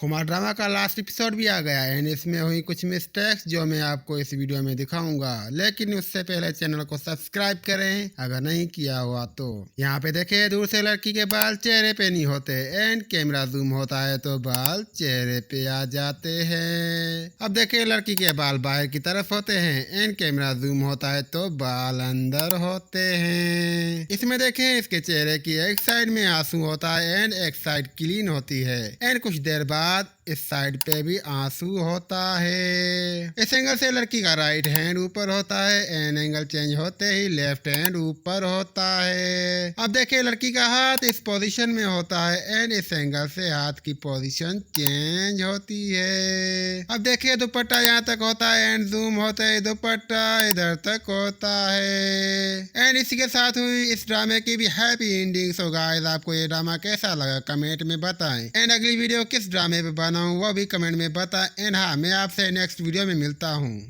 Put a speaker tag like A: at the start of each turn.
A: Kumar drama का last episode भी आ गया है एंड इसमें हुई कुछ मिस्टेक्स जो मैं आपको इस वीडियो में दिखाऊंगा, लेकिन उससे पहले चैनल को सब्सक्राइब करें अगर नहीं किया हुआ तो। यहाँ पे देखे दूर से लड़की के बाल चेहरे पे नहीं होते एंड कैमरा जूम होता है तो बाल चेहरे पे आ जाते हैं। अब देखे लड़की के बाल बाहर की तरफ होते हैं एंड कैमरा जूम होता है तो बाल अंदर होते हैं। इसमें देखे इसके चेहरे की एक साइड में आंसू होता है एंड एक साइड क्लीन होती है एंड कुछ देर बाद इस साइड पे भी आंसू होता है। इस एंगल से लड़की का राइट हैंड ऊपर होता है एंड एंगल चेंज होते ही लेफ्ट हैंड ऊपर होता है। अब देखिए लड़की का हाथ इस पोजीशन में होता है एंड इस एंगल से हाथ की पोजीशन चेंज होती है। अब देखिए दुपट्टा यहाँ तक होता है एंड जूम होते ही दुपट्टा इधर तक होता है। एंड इसी के साथ हुई इस ड्रामे की भी हैप्पी एंडिंग। सो गाइस आपको ये ड्रामा कैसा लगा कमेंट में बताएं एंड अगली वीडियो किस ड्रामे पे बनाऊं वो भी कमेंट में बताएं एंड हाँ मैं आपसे नेक्स्ट वीडियो में मिलता हूँ।